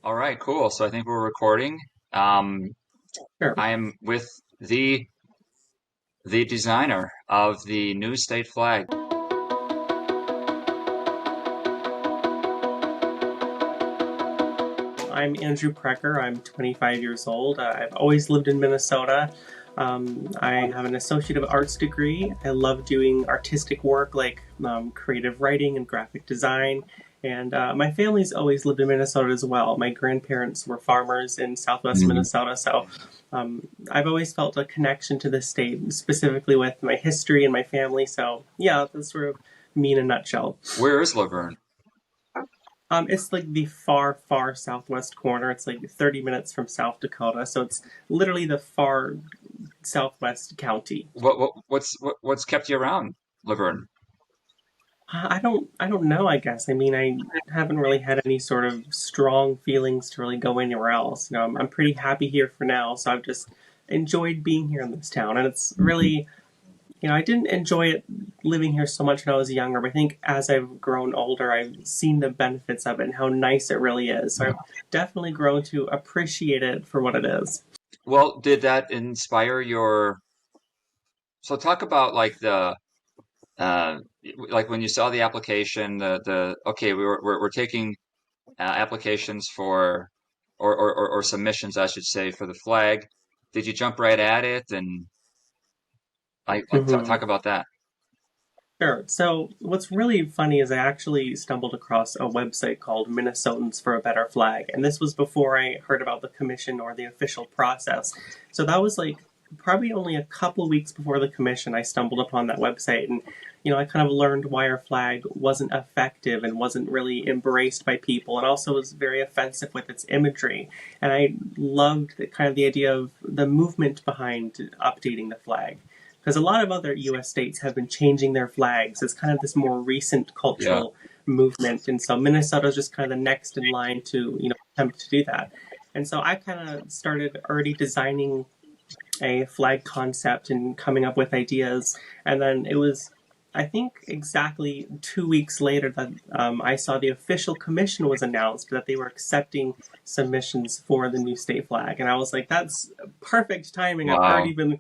All right, cool. So I think we're recording. Um, Sure. I am with the designer of the new state flag. I'm Andrew Prekker. I'm 25 years old. I've always lived in Minnesota. I have an Associate of Arts degree. I love doing artistic work like creative writing and graphic design. And my family's always lived in Minnesota as well. My grandparents were farmers in southwest Mhm. Minnesota. So I've always felt a connection to this state, specifically with my history and my family. So, yeah, that's sort of me in a nutshell. Where is Laverne? It's like the far, far southwest corner. It's like 30 minutes from South Dakota, so it's literally the far southwest county. What's kept you around Laverne? I don't know. I guess. I mean, I haven't really had any sort of strong feelings to really go anywhere else. I'm pretty happy here for now. So I've just enjoyed being here in this town, and it's really, I didn't enjoy it living here so much when I was younger, but I think as I've grown older, I've seen the benefits of it and how nice it really is. So I've definitely grown to appreciate it for what it is. Well, did that inspire your? So talk about like the uh, like when you saw the application, the okay, we're taking applications for or submissions, I should say, for the flag. Did you jump right at it and like Hmm. talk about that? Sure. So what's really funny is I actually stumbled across a website called Minnesotans for a Better Flag, and this was before I heard about the commission or the official process. So that was like probably only a couple weeks before the commission. I stumbled upon that website, and I kind of learned why our flag wasn't effective and wasn't really embraced by people, and also was very offensive with its imagery. And I loved the idea of the movement behind updating the flag, because a lot of other U.S. states have been changing their flags. It's kind of this more recent Yeah. cultural movement, and so Minnesota is just kind of the next in line to attempt to do that. And so I kind of started already designing a flag concept and coming up with ideas, and then it was. I think exactly 2 weeks later that I saw the official commission was announced that they were accepting submissions for the new state flag, and I was like, "That's perfect timing. I've Wow. already been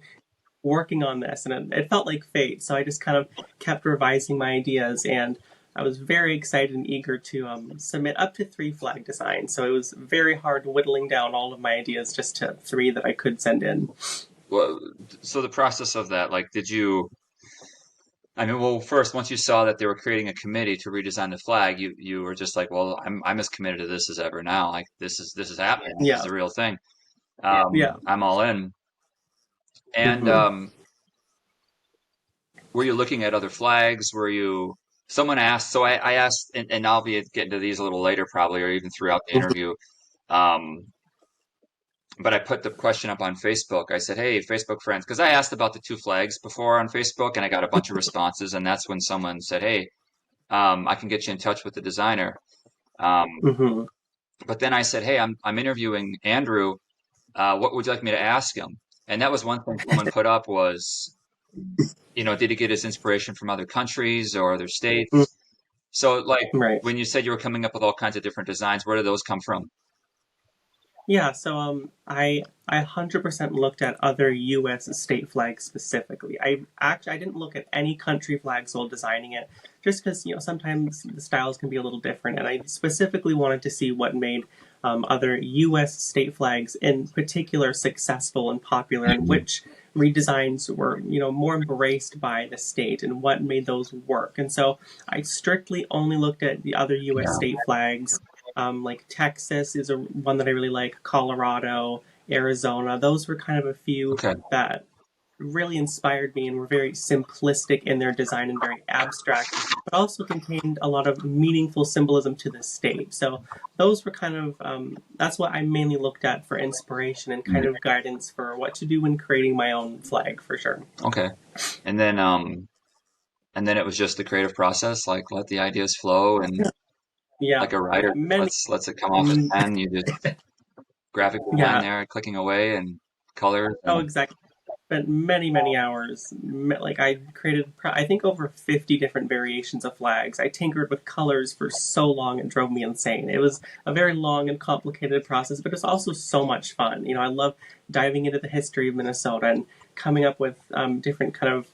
working on this, and it felt like fate. So I just kind of kept revising my ideas, and I was very excited and eager to submit up to three flag designs. So it was very hard whittling down all of my ideas just to three that I could send in. Well, so the process of that, like, did you? I mean, well, first, once you saw that they were creating a committee to redesign the flag, you were just like, well, I'm as committed to this as ever now. Like, this is happening. This is Yeah, the real thing. yeah. I'm all in. And Hmm. were you looking at other flags? Were you? Someone asked. So I asked, and I'll be getting to these a little later, probably, or even throughout the interview. Um, but I put the question up on Facebook. I said, "Hey, Facebook friends," because I asked about the two flags before on Facebook, and I got a bunch of responses. And that's when someone said, "Hey, I can get you in touch with the designer." Um, Hmm. but then I said, "Hey, I'm interviewing Andrew. What would you like me to ask him?" And that was one thing someone put up was, did he get his inspiration from other countries or other states? So, like, Right. when you said you were coming up with all kinds of different designs, where did those come from? Yeah, so I 100% looked at other U.S. state flags specifically. I didn't look at any country flags while designing it, just because sometimes the styles can be a little different, and I specifically wanted to see what made other U.S. state flags in particular successful and popular, and Mhm. which redesigns were more embraced by the state, and what made those work. And so I strictly only looked at the other U.S. Yeah. state flags, like Texas is one that I really like. Colorado, Arizona, those were kind of a few Okay. that really inspired me and were very simplistic in their design and very abstract, but also contained a lot of meaningful symbolism to the state. So those were kind of that's what I mainly looked at for inspiration and kind of guidance for what to do when creating my own flag for sure. Okay. And then, it was just the creative process, like let the ideas flow, and Yeah, like a writer just many. lets it come off his Mm, pen. You just graphic design yeah. there, clicking away, and colors, Oh, and exactly. spent many hours. Like I created, I think over 50 different variations of flags. I tinkered with colors for so long it drove me insane. It was a very long and complicated process, but it's also so much fun. I love diving into the history of Minnesota and coming up with different kind of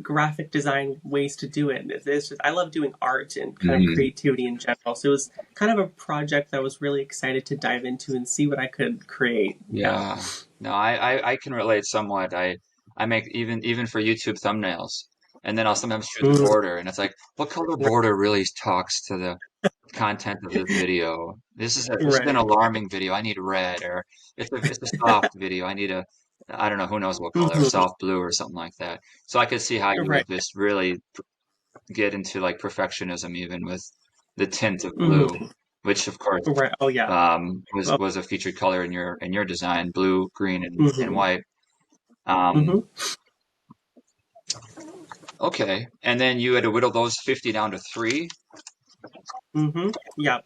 graphic design ways to do it. It's just, I love doing art and kind of Hmm. creativity in general. So it was kind of a project that I was really excited to dive into and see what I could create. Yeah. Yeah. No, I can relate somewhat. I make even for YouTube thumbnails, and then I'll sometimes choose a Mm, border, and it's like, what color border really talks to the content of this video? This is an right. alarming video. I need red, or it's a soft video. I need a I don't know, who knows what color, Hmm. soft blue or something like that. So I could see how you would Right. just really get into like perfectionism even with the tint of blue, Hmm. which of course Right. Oh yeah. was Oh, was a featured color in your design, blue, green, and hmm. white. Um, Hmm. okay, and then you had to whittle those 50 down to three. Hmm. Yeah.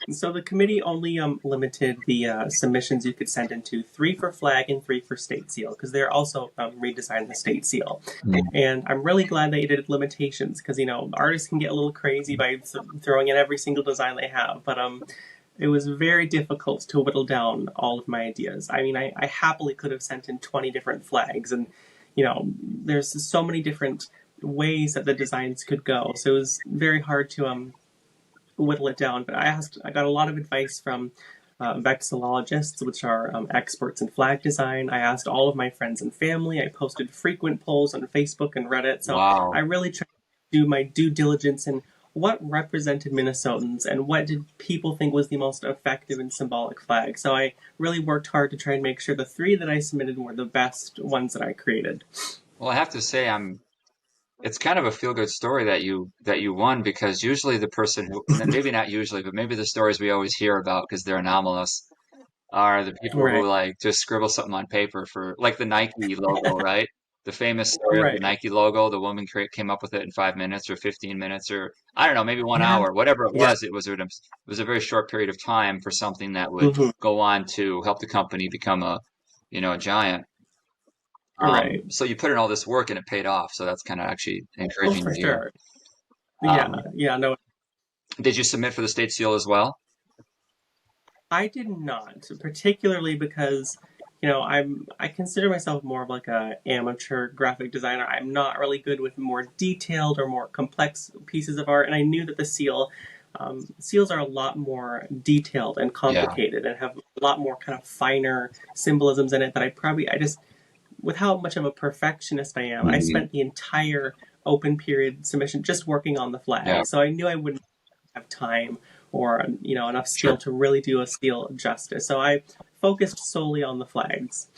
So the committee only limited the submissions you could send into three for flag and three for state seal because they're also redesigned the state seal. And I'm really glad they did limitations because artists can get a little crazy by throwing in every single design they have. But it was very difficult to whittle down all of my ideas. I mean, I happily could have sent in 20 different flags, and there's so many different ways that the designs could go. So it was very hard to whittle it down. But I got a lot of advice from vexillologists, which are experts in flag design. I asked all of my friends and family. I posted frequent polls on Facebook and Reddit. So I Wow. really tried to do my due diligence in what represented Minnesotans and what did people think was the most effective and symbolic flag. So I really worked hard to try and make sure the three that I submitted were the best ones that I created. Well, I have to say, it's kind of a feel-good story that you won because usually the person who, maybe not usually, but maybe the stories we always hear about because they're anomalous are the people Right, who like just scribble something on paper for like the Nike logo, right? The famous story of the right. Nike logo, the woman came up with it in 5 minutes or 15 minutes or I don't know, maybe one Yeah, hour, whatever it yeah. was. It was a very short period of time for something that would Hmm. go on to help the company become a giant. Right. So you put in all this work and it paid off. So that's kind of actually Oh, encouraging for to hear. sure. Yeah, Um, yeah. No, did you submit for the state seal as well? I did not, particularly because, I consider myself more of like a amateur graphic designer. I'm not really good with more detailed or more complex pieces of art, and I knew that the seals are a lot more detailed and Yeah. complicated and have a lot more kind of finer symbolisms in it that I just, with how much of a perfectionist I am, I Mhm. spent the entire open period submission just working on the Yeah, flag. So I knew I wouldn't have time or enough skill sure. to really do a seal justice. So I focused solely on the flags.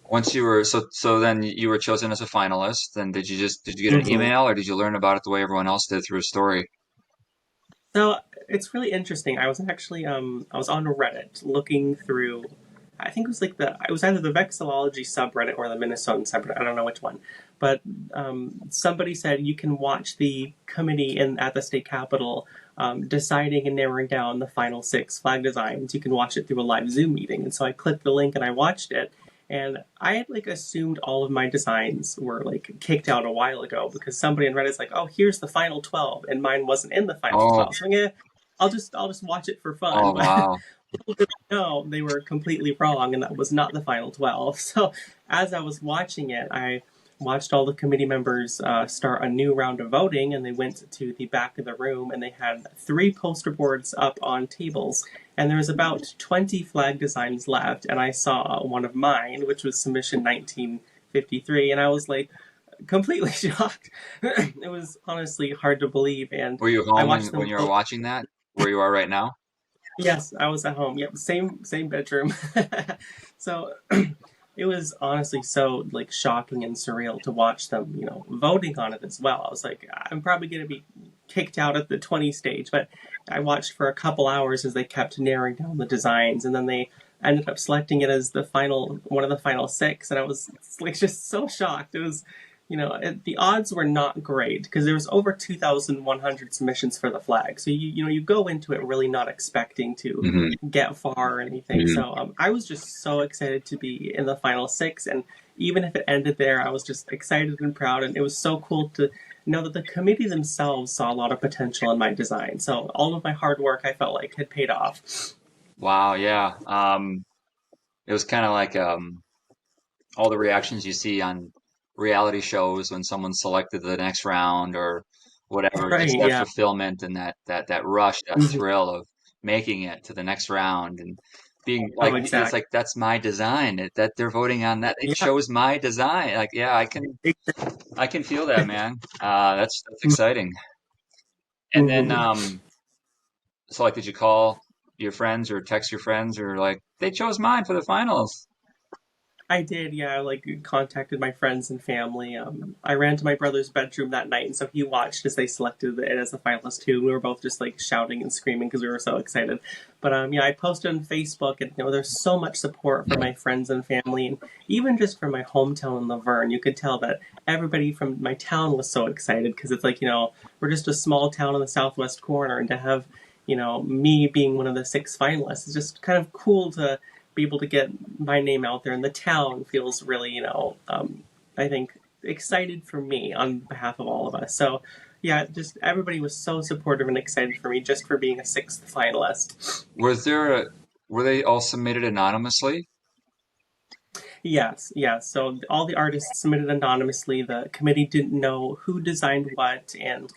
Once you were so then you were chosen as a finalist, and did you get an Hmm. email or did you learn about it the way everyone else did through a story? So it's really interesting. I was on Reddit looking through. I think it was like it was either the vexillology subreddit or the Minnesotan subreddit. I don't know which one, but somebody said you can watch the committee at the state capitol deciding and narrowing down the final six flag designs. You can watch it through a live Zoom meeting, and so I clicked the link and I watched it. And I had like assumed all of my designs were like kicked out a while ago because somebody on Reddit's like, "Oh, here's the final 12," and mine wasn't in the final Oh, 12. So yeah, I'll just watch it for fun. oh But wow. no, they were completely wrong, and that was not the final 12. So as I was watching it, I watched all the committee members start a new round of voting, and they went to the back of the room, and they had three poster boards up on tables, and there was about 20 flag designs left, and I saw one of mine, which was submission 1953, and I was like completely shocked. It was honestly hard to believe, and Were you I home watched when them you were vote. watching that? Where you are right now? Yes, I was at home. Yep, same bedroom. So it was honestly so like shocking and surreal to watch them, voting on it as well. I was like, I'm probably going to be kicked out at the 20 stage, but I watched for a couple hours as they kept narrowing down the designs, and then they ended up selecting it as the final one of the final six, and I was like just so shocked. It was, the odds were not great because there was over 2,100 submissions for the flag. So you go into it really not expecting to Hmm. get far or anything. Hmm. So I was just so excited to be in the final six, and even if it ended there, I was just excited and proud, and it was so cool to know that the committee themselves saw a lot of potential in my design. So all of my hard work, I felt like, had paid off. Wow, yeah. It was kind of like all the reactions you see on reality shows when someone's selected to the next round or whatever, Right? just that Yeah. fulfillment and that rush, that Mhm. thrill of making it to the next round and being Oh, like it's exactly. like that's my design. That they're voting on that. They Yeah. chose my design. Like, yeah, I can feel that, man. That's exciting. And then Mhm. so like did you call your friends or text your friends or like they chose mine for the finals? I did, yeah. I like contacted my friends and family. I ran to my brother's bedroom that night, and so he watched as they selected it as the finalist too. We were both just like shouting and screaming because we were so excited. But yeah, I posted on Facebook, and there's so much support from my friends and family, and even just from my hometown in Laverne, you could tell that everybody from my town was so excited because it's like we're just a small town in the southwest corner, and to have me being one of the six finalists is just kind of cool to be able to get my name out there, and the town feels really, I think, excited for me on behalf of all of us. So, yeah, just everybody was so supportive and excited for me just for being a sixth finalist. Was there a, were they all submitted anonymously? Yes, yes. So all the artists submitted anonymously. The committee didn't know who designed what, and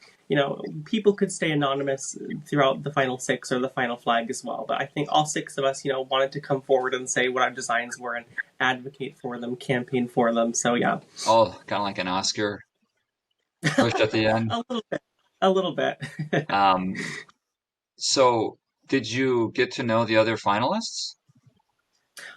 people could stay anonymous throughout the final six or the final flag as well. But I think all six of us, wanted to come forward and say what our designs were and advocate for them, campaign for them. So yeah, Oh, kind of like an Oscar push at the end. a little bit, a little bit. Um, so did you get to know the other finalists?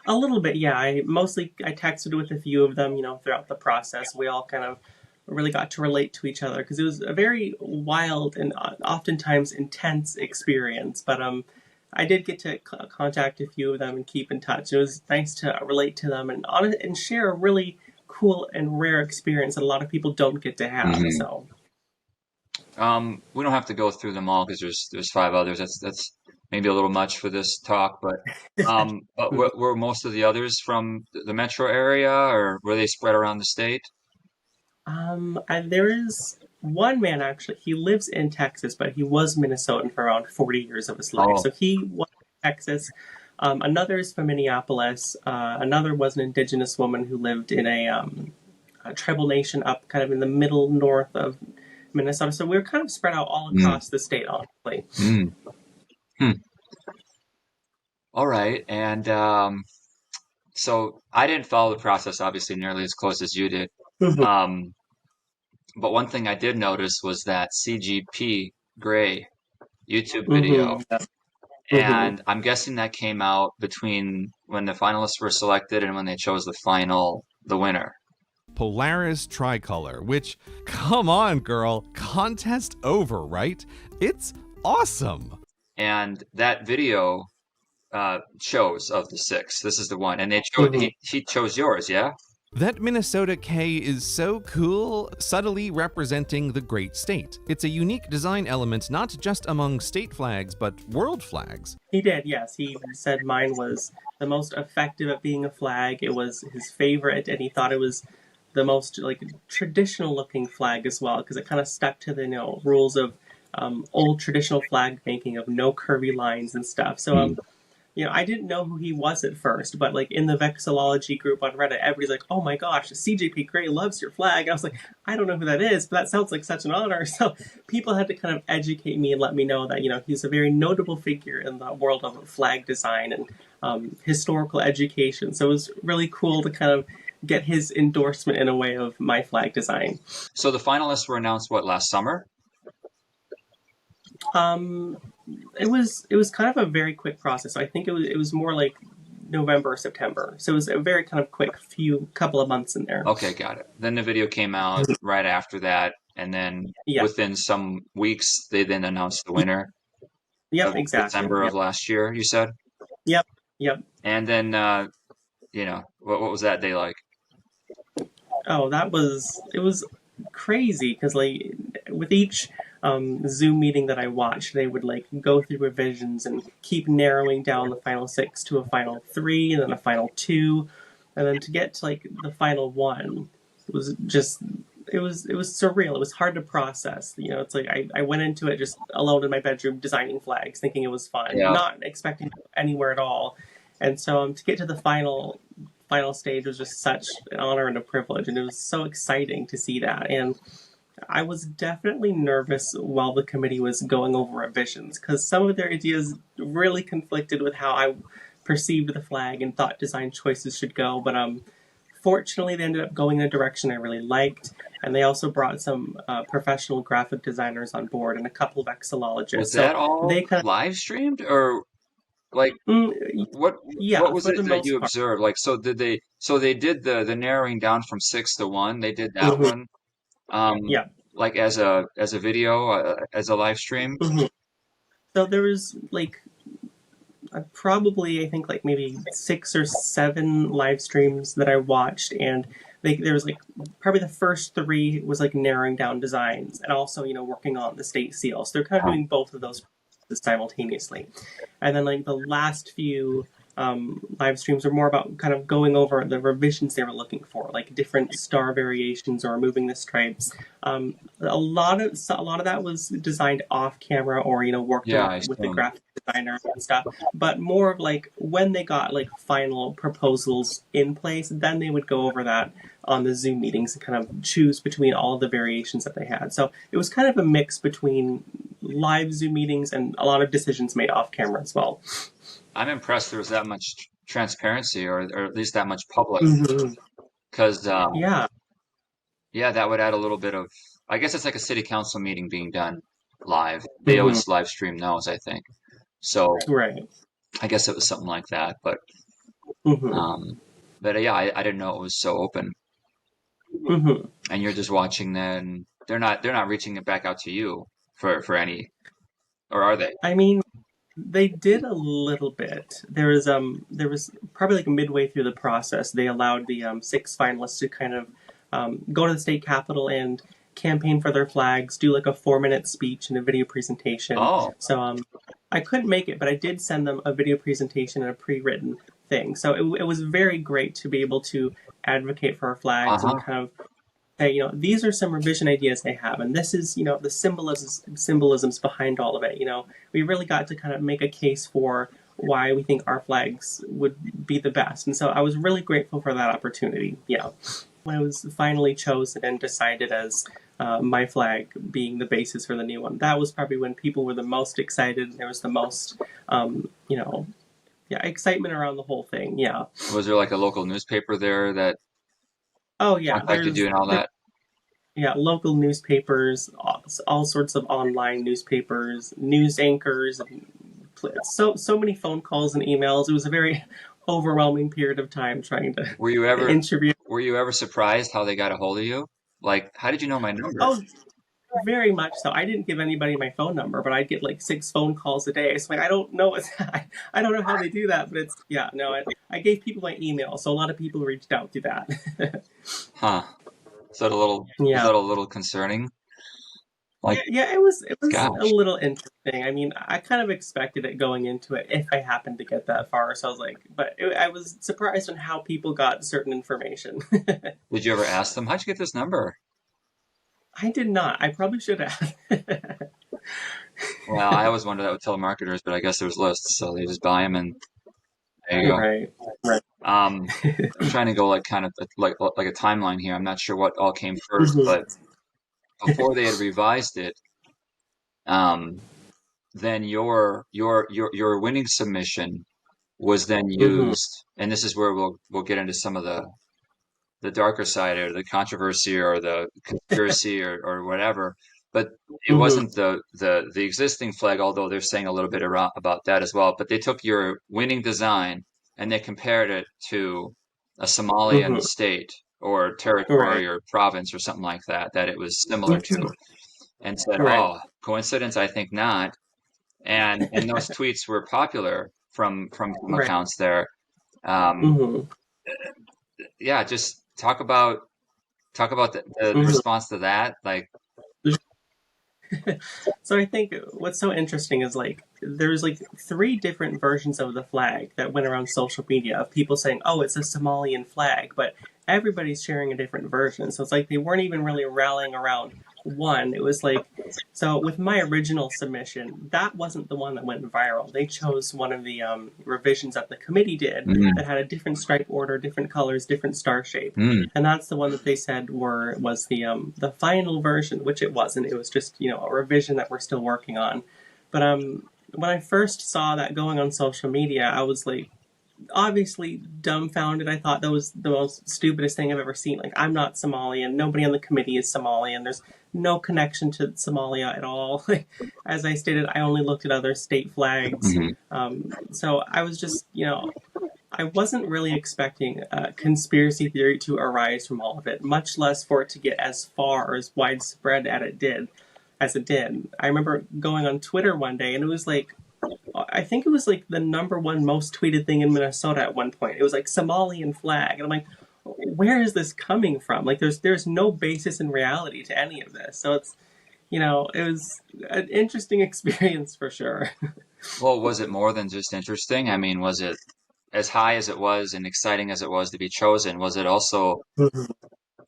A little bit, yeah. I texted with a few of them, throughout the process. We all kind of really got to relate to each other because it was a very wild and oftentimes intense experience. But I did get to contact a few of them and keep in touch. It was nice to relate to them and share a really cool and rare experience that a lot of people don't get to have. Hmm. So We don't have to go through them all because there's five others. That's maybe a little much for this talk, but were most of the others from the metro area or were they spread around the state? And there is one man actually. He lives in Texas, but he was Minnesotan for around 40 years of his life. Oh, So he was in Texas. Another is from Minneapolis. Another was an indigenous woman who lived in a tribal nation up kind of in the middle north of Minnesota. So we were kind of spread out all mm, across the state, honestly. mm, hmm. All right. And so I didn't follow the process obviously nearly as close as you did. Um, but one thing I did notice was that CGP Gray YouTube video. Mm-hmm. Yeah. Mm-hmm. And I'm guessing that came out between when the finalists were selected and when they chose the winner. Polaris tricolor, which, come on, girl, contest over, right? It's awesome. And that video chose of the six. This is the one, and Mm-hmm. he chose yours, yeah. That Minnesota K is so cool, subtly representing the great state. It's a unique design element not just among state flags, but world flags. He did, yes. He said mine was the most effective at being a flag. It was his favorite, and he thought it was the most like traditional looking flag as well because it kind of stuck to the rules of old traditional flag making of no curvy lines and stuff. So Hmm. I didn't know who he was at first, but like in the vexillology group on Reddit, everybody's like, "Oh my gosh, CJP Gray loves your flag." And I was like, "I don't know who that is, but that sounds like such an honor." So people had to kind of educate me and let me know that he's a very notable figure in the world of flag design and historical education. So it was really cool to kind of get his endorsement in a way of my flag design. So the finalists were announced what last summer? Um, it was kind of a very quick process. So I think it was more like November or September. So it was a very kind of quick few couple of months in there. Okay, got it. Then the video came out right after that, and then Yeah. within some weeks they then announced the winner Yep. of Exactly. December of Yep. last year. You said, Yep. Yep. and then what was that day like? Oh, it was crazy because like with each Zoom meeting that I watched, they would like go through revisions and keep narrowing down the final six to a final three and then a final two, and then to get to like the final one was just it was surreal. It was hard to process. You know, it's like I went into it just alone in my bedroom designing flags, thinking it was fun, Yeah. not expecting to go anywhere at all. And so to get to the final stage was just such an honor and a privilege, and it was so exciting to see that. And I was definitely nervous while the committee was going over revisions because some of their ideas really conflicted with how I perceived the flag and thought design choices should go. But fortunately, they ended up going in a direction I really liked. And they also brought some professional graphic designers on board and a couple of vexillologists. Was So that all they kind live streamed, or like of, what yeah, was for it the that most you part. observed? Like, so they did the narrowing down from six to one. They did that Hmm. one, um, Yeah. like as a video, as a live stream. Hmm. So there was like probably I think like maybe 6 or 7 live streams that I watched, and there was like probably the first three was like narrowing down designs and also working on the state seal. So they're kind of doing both of those simultaneously. And then like the last few live streams are more about kind of going over the revisions they were looking for, like different star variations or removing the stripes. A lot of that was designed off camera or worked Yeah, with I the assume. graphic designer and stuff. But more of like when they got like final proposals in place, then they would go over that on the Zoom meetings and kind of choose between all of the variations that they had. So it was kind of a mix between live Zoom meetings and a lot of decisions made off camera as well. I'm impressed there was that much transparency, or at least that much public, Hmm. because Yeah, yeah, that would add a little bit of. I guess it's like a city council meeting being done live. They hmm, always live stream those, I think. So right. I guess it was something like that, Hmm. um, but yeah, I didn't know it was so open. Hmm. And you're just watching then they're not reaching it back out to you for any, or are they? I mean, they did a little bit. There was probably like midway through the process, they allowed the 6 finalists to kind of go to the state capitol and campaign for their flags, do like a 4-minute speech and a video presentation. Oh, So I couldn't make it, but I did send them a video presentation and a pre-written thing. So it was very great to be able to advocate for our flags and uh-huh. kind of hey, these are some revision ideas they have, and this is, the symbolisms behind all of it. We really got to kind of make a case for why we think our flags would be the best, and so I was really grateful for that opportunity. Yeah, when I was finally chosen and decided as my flag being the basis for the new one, that was probably when people were the most excited. There was the most, yeah, excitement around the whole thing. Yeah. Was there like a local newspaper there that Oh yeah, contacted you and all that? yeah, local newspapers, all sorts of online newspapers, news anchors, and so many phone calls and emails. It was a very overwhelming period of time trying to Were you ever interview. were you ever surprised how they got a hold of you? Like, how did you know my number? Oh, very much so. I didn't give anybody my phone number, but I'd get like 6 phone calls a day. It's like I don't know. I don't know how they do that, but it's yeah. No, I gave people my email, so a lot of people reached out through that. Huh. Is Yeah. that a little concerning? Like, Yeah, it was a gosh, little interesting. I mean, I kind of expected it going into it if I happened to get that far. So I was like, I was surprised on how people got certain information. did you ever ask them, how'd you get this number? I did not. I probably should have. Well, I always wondered that with telemarketers, but I guess there's lists, so they just buy them and there you go. Right. Right. I'm trying to go like kind of like a timeline here. I'm not sure what all came first, Hmm. but before they had revised it, um, then your winning submission was then Hmm. used, and this is where we'll get into some of the darker side or the controversy or the conspiracy or whatever. But it Hmm. wasn't the existing flag, although they're saying a little bit about that as well. But they took your winning design and they compared it to a Somalian Hmm. state or Right. territory or province or something like that, that it was similar to, Hmm. and said, Right. "Oh, coincidence? I think not." And those tweets were popular from some Right. accounts there. Um, Hmm. yeah, just talk about. Talk about the Mhm. response to that. Like, So I think what's so interesting is like there's like three different versions of the flag that went around social media of people saying, "Oh, it's a Somalian flag," but everybody's sharing a different version. So it's like they weren't even really rallying around one. It was like so with my original submission, that wasn't the one that went viral. They chose one of the revisions that the committee did mm, that had a different stripe order, different colors, different star shape, mm, and that's the one that they said was the final version, which it wasn't. It was just a revision that we're still working on. But when I first saw that going on social media, I was like obviously dumbfounded. I thought that was the most stupidest thing I've ever seen. Like, I'm not Somalian. Nobody on the committee is Somalian. There's no connection to Somalia at all. As I stated, I only looked at other state flags. mhm, So I was just, I wasn't really expecting a conspiracy theory to arise from all of it, much less for it to get as far or as widespread as it did. I remember going on Twitter one day and it was like I think it was like the number one most tweeted thing in Minnesota at one point. It was like Somalian flag. And I'm like, where is this coming from? Like there's no basis in reality to any of this. So it's it was an interesting experience for sure. well, was it more than just interesting? I mean, was it as high as it was and exciting as it was to be chosen? Was it also Mm-hmm.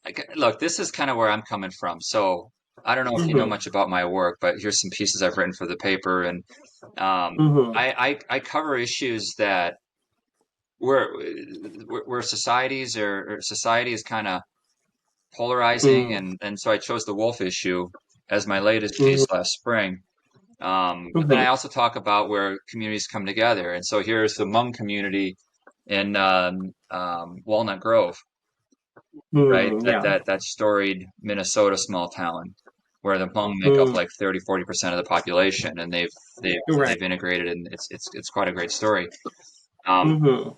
like, look, this is kind of where I'm coming from. So I don't know if you know Mm-hmm. much about my work, but here's some pieces I've written for the paper, and Mm-hmm. I cover issues that where where societies or society is kind of polarizing, and so I chose the wolf issue as my latest Mm-hmm. piece last spring. But then Mm-hmm. I also talk about where communities come together, and so here's the Hmong community in Walnut Grove, right? Mm-hmm. Yeah. That storied Minnesota small town where the Hmong make up Mm-hmm. like 30-40% of the population, and Right. they've integrated, and it's quite a great story. Um, Mm-hmm.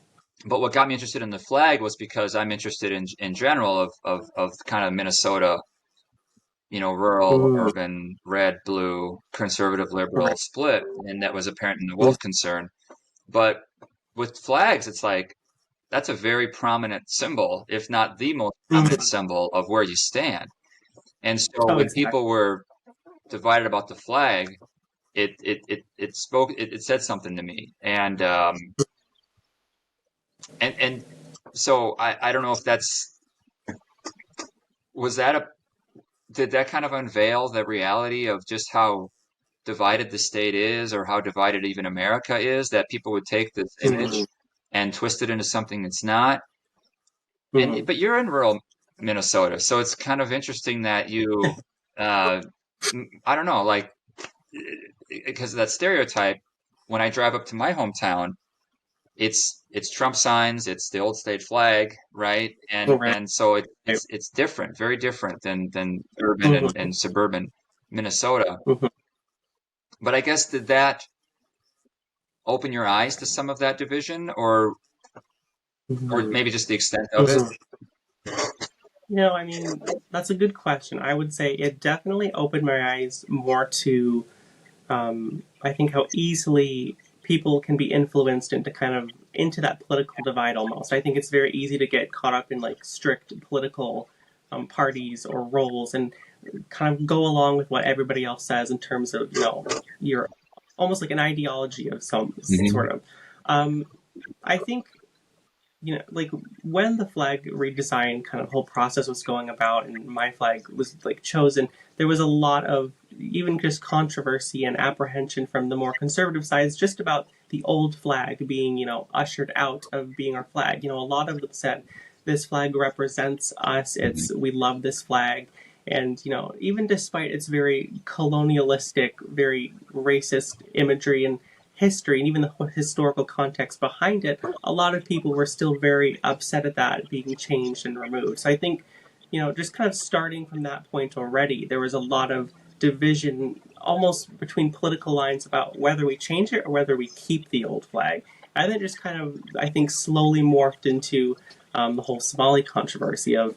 but what got me interested in the flag was because I'm interested in general of kind of Minnesota, rural, Mm-hmm. urban, red, blue, conservative, liberal Right. split, and that was apparent in the wolf concern. But with flags, it's like that's a very prominent symbol, if not the most prominent Mm-hmm. symbol of where you stand. And so Oh, when exactly. people were divided about the flag, it spoke, it said something to me. And so I don't know if was that a, did that kind of unveil the reality of just how divided the state is, or how divided even America is, that people would take this Mm-hmm. image and twist it into something it's not. Mm-hmm. But you're in rural Minnesota, so it's kind of interesting that you, uh, I don't know, like, because of that stereotype. When I drive up to my hometown, it's Trump signs, it's the old state flag, right? Right. And so it's different, very different than urban Mm-hmm. and suburban Minnesota. Mm-hmm. But I guess did that open your eyes to some of that division, or Mm-hmm. maybe just the extent of it? Mm-hmm. I mean, that's a good question. I would say it definitely opened my eyes more to, I think, how easily people can be influenced into into that political divide almost. I think it's very easy to get caught up in like strict political parties or roles and kind of go along with what everybody else says in terms of, you're almost like an ideology of some Hmm. sort of. Um, I think like when the flag redesign kind of whole process was going about and my flag was like chosen, there was a lot of even just controversy and apprehension from the more conservative sides just about the old flag being, ushered out of being our flag. A lot of them said this flag represents us. We love this flag. And, even despite its very colonialistic, very racist imagery and history and even the historical context behind it, a lot of people were still very upset at that being changed and removed. So I think, just kind of starting from that point already, there was a lot of division almost between political lines about whether we change it or whether we keep the old flag. And then just kind of, I think, slowly morphed into the whole Somali controversy of,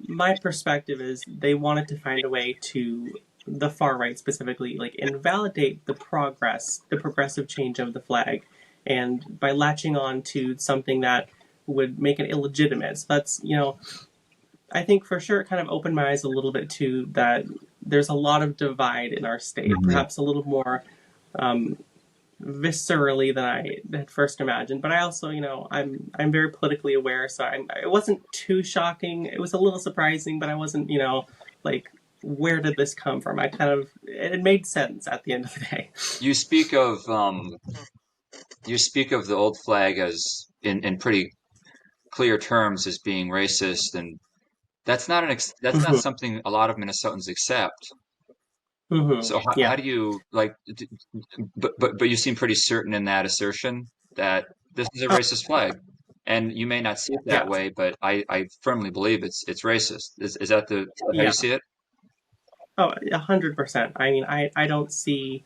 my perspective is they wanted to find a way to the far right specifically, like invalidate the progressive change of the flag, and by latching on to something that would make it illegitimate. So that's I think for sure it kind of opened my eyes a little bit to that there's a lot of divide in our state, Hmm. perhaps a little more um, viscerally than I had first imagined. But I also, I'm very politically aware, so it wasn't too shocking. It was a little surprising, but I wasn't, like, where did this come from? It made sense at the end of the day. You speak of the old flag as in pretty clear terms as being racist, and that's not Hmm. something a lot of Minnesotans accept. Hmm. So how Yeah. do you like? But you seem pretty certain in that assertion that this is a Oh, racist flag, and you may not see it that yeah. way, but I firmly believe it's racist. Is that how you Yeah. see it? Oh, 100%. I mean, I don't see,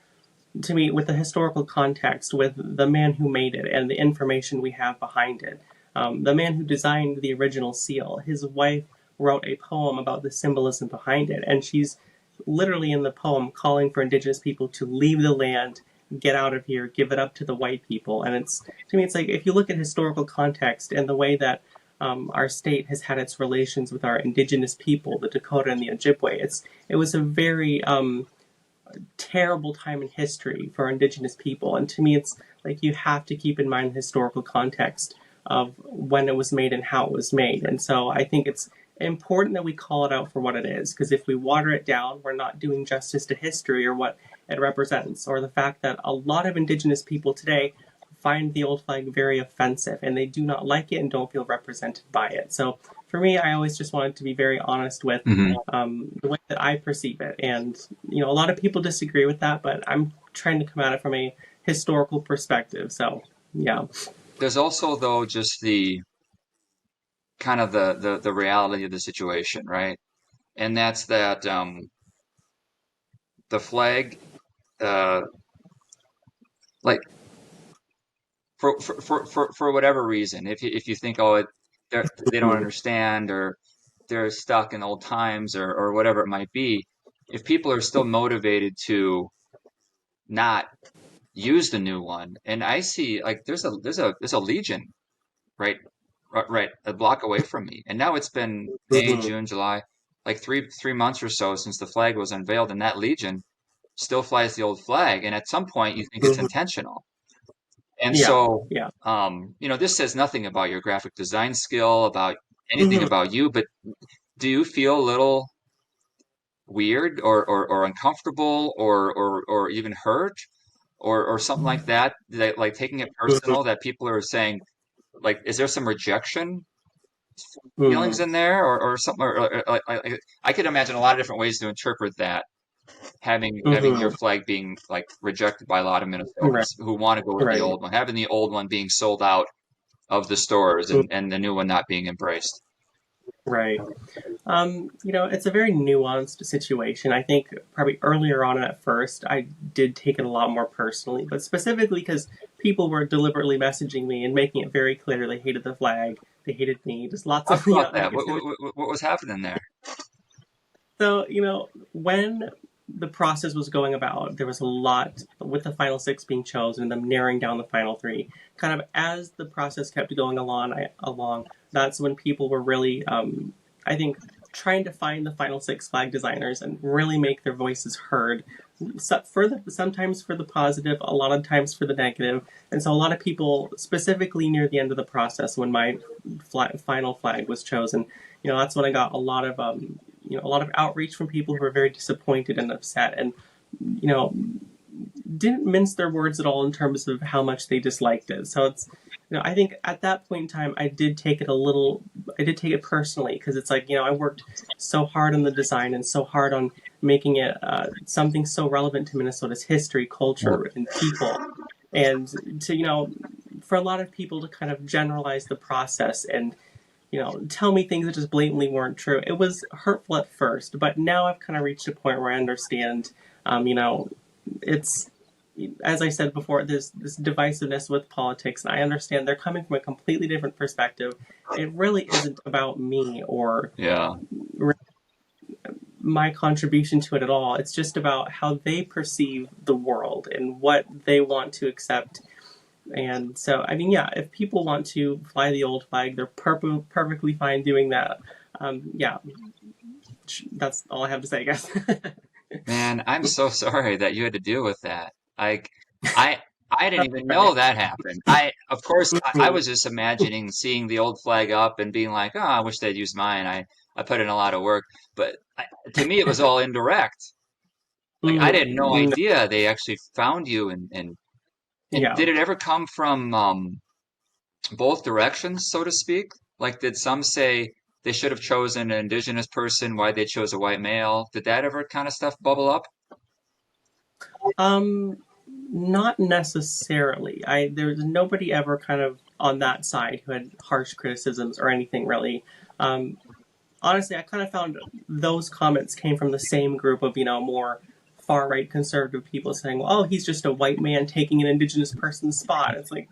to me, with the historical context, with the man who made it and the information we have behind it, the man who designed the original seal, his wife wrote a poem about the symbolism behind it, and she's literally in the poem calling for indigenous people to leave the land, get out of here, give it up to the white people. And it's, to me, it's like, if you look at historical context and the way that our state has had its relations with our indigenous people, the Dakota and the Ojibwe, it was a very terrible time in history for indigenous people. And to me, it's like you have to keep in mind the historical context of when it was made and how it was made. And so I think it's important that we call it out for what it is, because if we water it down, we're not doing justice to history or what it represents, or the fact that a lot of indigenous people today find the old flag very offensive and they do not like it and don't feel represented by it. So for me, I always just wanted to be very honest with Hmm. the way that I perceive it. And, a lot of people disagree with that, but I'm trying to come at it from a historical perspective. So, yeah. There's also though just the kind of the reality of the situation, right? And that's that the flag, uh, like for whatever reason, if you think, oh, they don't Mhm. understand, or they're stuck in old times, or whatever it might be, if people are still motivated to not use the new one, and I see like there's a Legion right right a block away from me, and now it's been May, Mhm. June, July, like three months or so since the flag was unveiled, and that Legion still flies the old flag, and at some point you think it's Mhm. intentional. And Yeah. so, Yeah. this says nothing about your graphic design skill, about anything Mhm. about you, but do you feel a little weird, or uncomfortable, or even hurt, or something like that, like taking it Mhm. personal that people are saying, like, is there some rejection feelings Mhm. in there, or something, I could imagine a lot of different ways to interpret that, having your Mhm. flag being like rejected by a lot of Right. Minnesotans who want to go with the Right. old one, having the old one being sold out of the stores, Mhm. and the new one not being embraced. Right. It's a very nuanced situation. I think probably earlier on at first, I did take it a lot more personally, but specifically because people were deliberately messaging me and making it very clear they hated the flag, they hated me, just lots Talk of, about that. What, negativity. what, what what was happening there? So, when the process was going about, there was a lot with the final six being chosen and them narrowing down the final three. Kind of as the process kept going along, that's when people were really, I think, trying to find the final six flag designers and really make their voices heard. Sometimes for the positive, a lot of times for the negative, and so a lot of people, specifically near the end of the process, when my final flag was chosen, that's when I got a lot of outreach from people who were very disappointed and upset, and you know, didn't mince their words at all in terms of how much they disliked it. So it's, I think at that point in time, I did take it personally because it's like, I worked so hard on the design and so hard on making it something so relevant to Minnesota's history, culture, and people. And to, for a lot of people to kind of generalize the process and tell me things that just blatantly weren't true. It was hurtful at first, but now I've kind of reached a point where I understand, it's, as I said before, there's this divisiveness with politics, and I understand they're coming from a completely different perspective. It really isn't about me or Yeah. my contribution to it at all. It's just about how they perceive the world and what they want to accept And so, I mean, yeah, if people want to fly the old flag, they're perfectly fine doing that. Yeah, that's all I have to say, I guess. Man, I'm so sorry that you had to deal with that. Like, I I didn't even Right. know that happened. Of course, I was just imagining seeing the old flag up and being like, oh, I wish they'd use mine. I put in a lot of work, but to me, it was all indirect. Like, I had no No, idea they actually found you, and yeah. did it ever come from both directions, so to speak? Like, did some say they should have chosen an indigenous person, why they chose a white male? Did that ever kind of stuff bubble up? Um, Not necessarily. There's nobody ever kind of on that side who had harsh criticisms or anything really. Um, Honestly, I kind of found those comments came from the same group of more far right conservative people saying, "Well, oh, he's just a white man taking an indigenous person's spot." It's like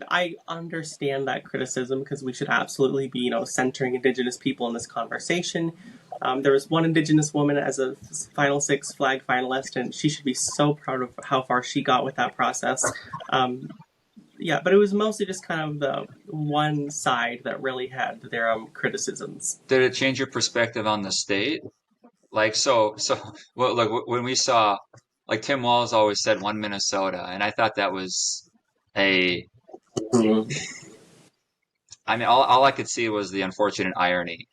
I understand that criticism because we should absolutely be centering indigenous people in this conversation. There was one indigenous woman as a Final Six flag finalist, and she should be so proud of how far she got with that process. Um, yeah, but it was mostly just kind of the one side that really had their criticisms. Did it change your perspective on the state? Like, well, like when we saw, like Tim Walz always said one Minnesota, and I thought that was a, Mm-hmm. I mean, all I could see was the unfortunate irony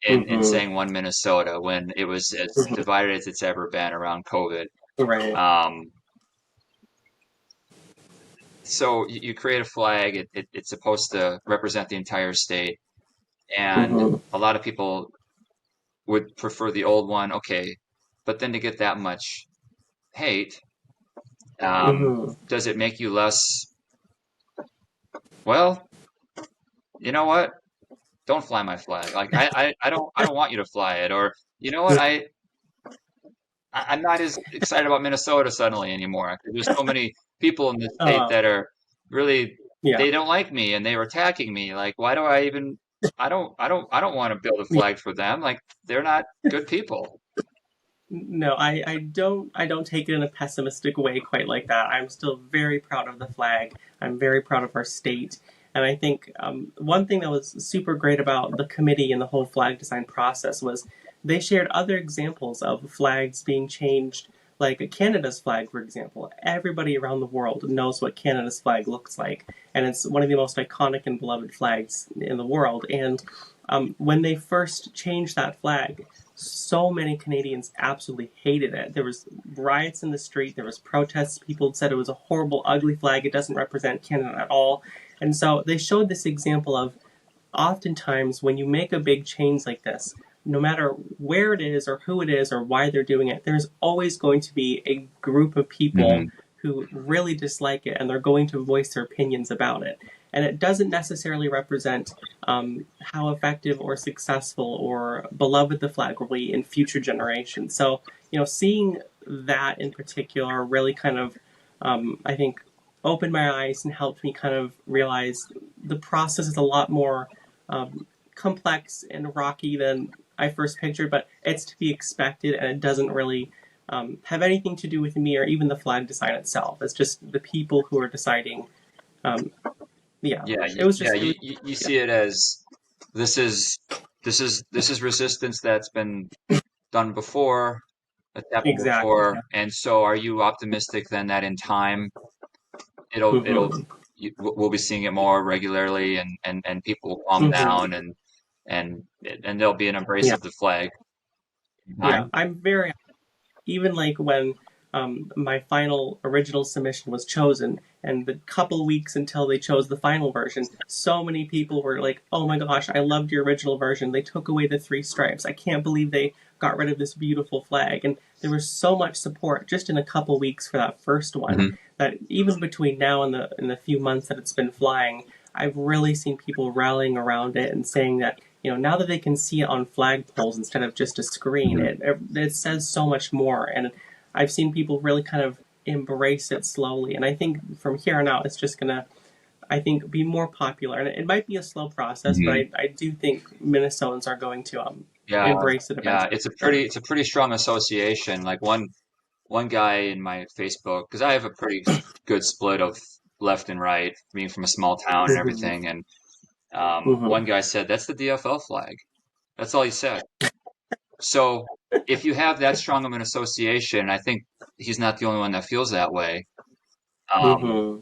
in Mm-hmm. saying one Minnesota when it was as Mm-hmm. divided as it's ever been around COVID. Right. Um, so you create a flag, it's supposed to represent the entire state, and Mm-hmm. a lot of people would prefer the old one, okay, but then to get that much hate, Mm-hmm. does it make you less, well, you know what? Don't fly my flag. Like I don't want you to fly it. Or you know what? I'm not as excited about Minnesota suddenly anymore. There's so many people in the state Uh, that are really, yeah. they don't like me and they were attacking me. Like why do I even, I don't want to build a Yeah. flag for them. Like they're not good people. No, I don't take it in a pessimistic way quite like that. I'm still very proud of the flag. I'm very proud of our state. And I think one thing that was super great about the committee and the whole flag design process was they shared other examples of flags being changed, like Canada's flag, for example. Everybody around the world knows what Canada's flag looks like, and it's one of the most iconic and beloved flags in the world. And when they first changed that flag, so many Canadians absolutely hated it. There was riots in the street. There was protests. People said it was a horrible, ugly flag. It doesn't represent Canada at all. And so they showed this example of oftentimes when you make a big change like this, no matter where it is or who it is or why they're doing it, there's always going to be a group of people Hmm. who really dislike it and they're going to voice their opinions about it. And it doesn't necessarily represent how effective or successful or beloved the flag will be in future generations. So, seeing that in particular really kind of, I think, opened my eyes and helped me kind of realize the process is a lot more complex and rocky than I first pictured, but it's to be expected and it doesn't really have anything to do with me or even the flag design itself. It's just the people who are deciding. Um, yeah, Yeah, it was yeah. just, it was, You yeah, see it as this is this is resistance that's been done before, that's happened exactly. before, Yeah. and so are you optimistic then that in time it'll Mm-hmm. we'll be seeing it more regularly and people will calm Mm-hmm. down and and there'll be an embrace Yeah. of the flag in Yeah. time. I'm very even like when my final original submission was chosen and the couple weeks until they chose the final version, so many people were like, oh my gosh, I loved your original version. They took away the three stripes. I can't believe they got rid of this beautiful flag. And there was so much support just in a couple weeks for that first one Hmm. that even between now and the few months that it's been flying, I've really seen people rallying around it and saying that now that they can see it on flagpoles instead of just a screen, Hmm. it says so much more. And I've seen people really kind of embrace it slowly. And I think from here on out, it's just gonna, I think, be more popular. And it might be a slow process, but Hmm. I do think Minnesotans are going to Yeah, embrace it yeah. eventually. It's a pretty strong association. Like one guy in my Facebook, because I have a pretty good split of left and right, being from a small town and Mm-hmm. everything. And Mm-hmm. one guy said, "That's the DFL flag." That's all he said. So if you have that strong of an association, I think he's not the only one that feels that way. Um, Mm-hmm.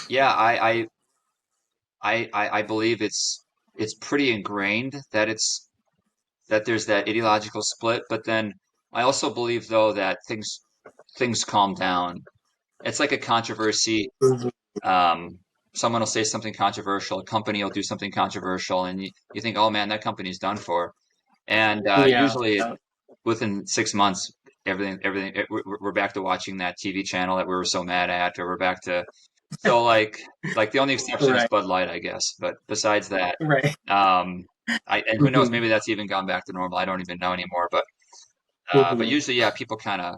yeah, I believe it's pretty ingrained that there's that ideological split, but then I also believe though that things calm down. It's like a controversy. Mm-hmm. Um, Someone will say something controversial, a company will do something controversial, and you think, oh man, that company's done for. And Yeah. usually Yeah. within 6 months, everything we're back to watching that TV channel that we were so mad at, or we're back to so like the only exception is Right. Bud Light, I guess. But besides that, Right. um, and who knows, Mm-hmm. maybe that's even gone back to normal. I don't even know anymore. But Mm-hmm. usually, yeah, people kind of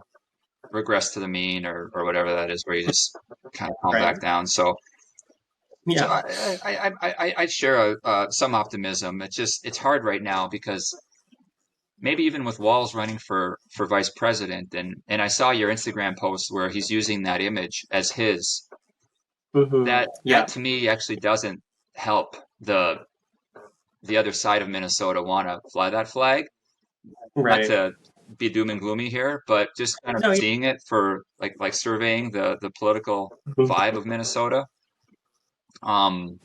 regress to the mean or whatever that is, where you just kind of calm Right. back down. So Yeah. I share some optimism. It's hard right now because maybe even with Walz running for vice president, and I saw your Instagram post where he's using that image as his. Mm-hmm. That Yeah. to me actually doesn't help the other side of Minnesota want to fly that flag. Not Right. to be doom and gloomy here, but just kind of No. Yeah. seeing it for like surveying the political vibe Mm-hmm. of Minnesota. Um,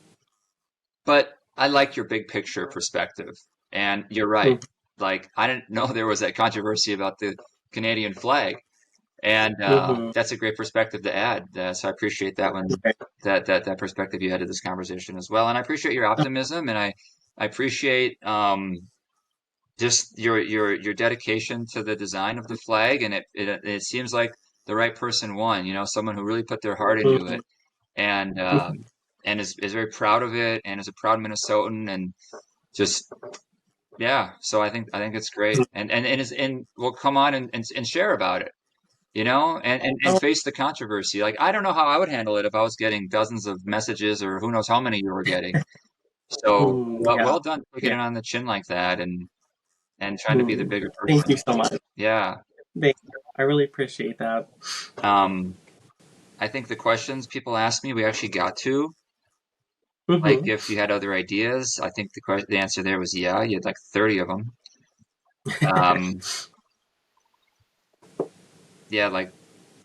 but I like your big picture perspective, and you're right. Like I didn't know there was that controversy about the Canadian flag, and Mm-hmm. that's a great perspective to add. So I appreciate that one, Right. that perspective you had to this conversation as well, and I appreciate your optimism, and I appreciate just your dedication to the design of the flag, and it seems like the right person won. You know, someone who really put their heart into Mm-hmm. it, and is very proud of it, and is a proud Minnesotan, and just yeah. So I think it's great, and will come on and share about it. You know, and Oh. face the controversy. Like I don't know how I would handle it if I was getting dozens of messages or who knows how many you were getting. So Mm, well yeah. done taking Yeah. it on the chin like that and trying to be the Mm. bigger Thank person. you so much. Yeah. Thank you. I really appreciate that. Um, I think the questions people asked me, we actually got to. Like Mm-hmm. if you had other ideas, I think the answer there was yeah. You had like 30 of them. Um, yeah, like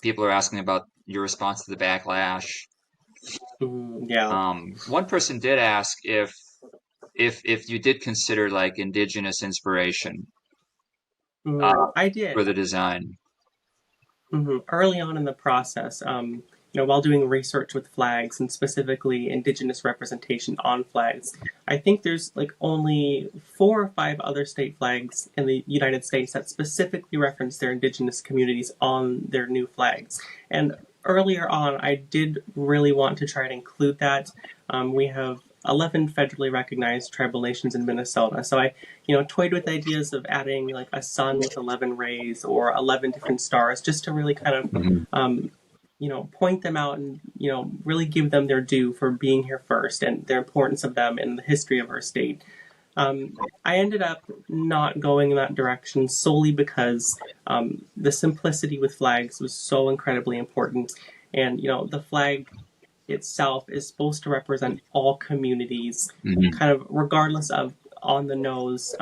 people are asking about your response to the backlash. Mm, yeah. One person did ask if you did consider like indigenous inspiration Mm, uh, I did. for the design. Early on in the process, while doing research with flags and specifically Indigenous representation on flags, I think there's like only 4 or 5 other state flags in the United States that specifically reference their Indigenous communities on their new flags. And earlier on, I did really want to try to include that. We have 11 federally recognized tribal nations in Minnesota. So I toyed with ideas of adding like a sun with 11 rays or 11 different stars just to really kind of, Mhm. point them out and, really give them their due for being here first and their importance of them in the history of our state. I ended up not going in that direction solely because the simplicity with flags was so incredibly important. And, the flag itself is supposed to represent all communities, Mhm. kind of regardless of on the nose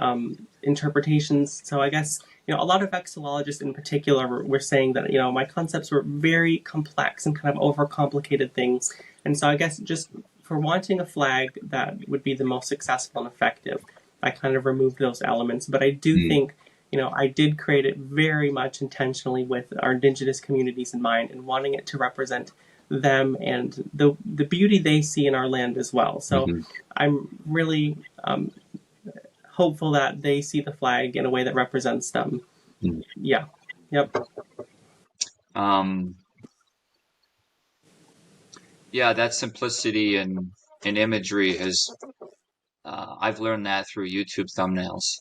interpretations. So I guess a lot of vexillologists in particular were saying that my concepts were very complex and kind of overcomplicated things. And so I guess just for wanting a flag that would be the most successful and effective, I kind of removed those elements. But I do Mhm. think I did create it very much intentionally with our indigenous communities in mind and wanting it to represent them and the beauty they see in our land as well. So Mhm. I'm really hopeful that they see the flag in a way that represents them. Mhm. Yeah. Yep. Um, yeah, that simplicity and imagery has I've learned that through YouTube thumbnails,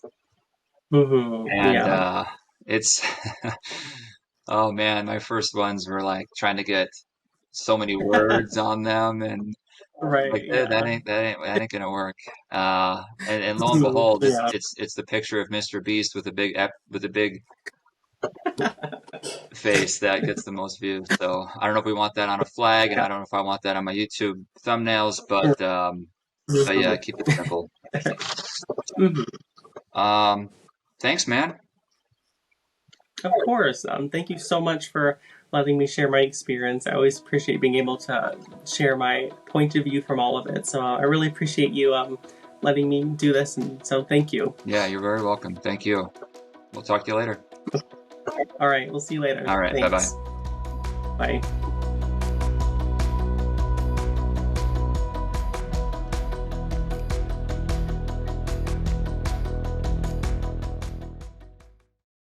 and Yeah. it's oh man, my first ones were like trying to get so many words on them, and Right. like Yeah. that ain't gonna work. And lo and behold, Yeah. it's the picture of Mr. Beast with a big face that gets the most views. So I don't know if we want that on a flag, and Yeah. I don't know if I want that on my YouTube thumbnails, but yeah, keep it simple. Mhm. Thanks, man. Of course. Thank you so much for letting me share my experience. I always appreciate being able to share my point of view from all of it. So I really appreciate you letting me do this. And so thank you. Yeah, you're very welcome. Thank you. We'll talk to you later. All right. We'll see you later. All right. Bye-bye. Thanks. Bye.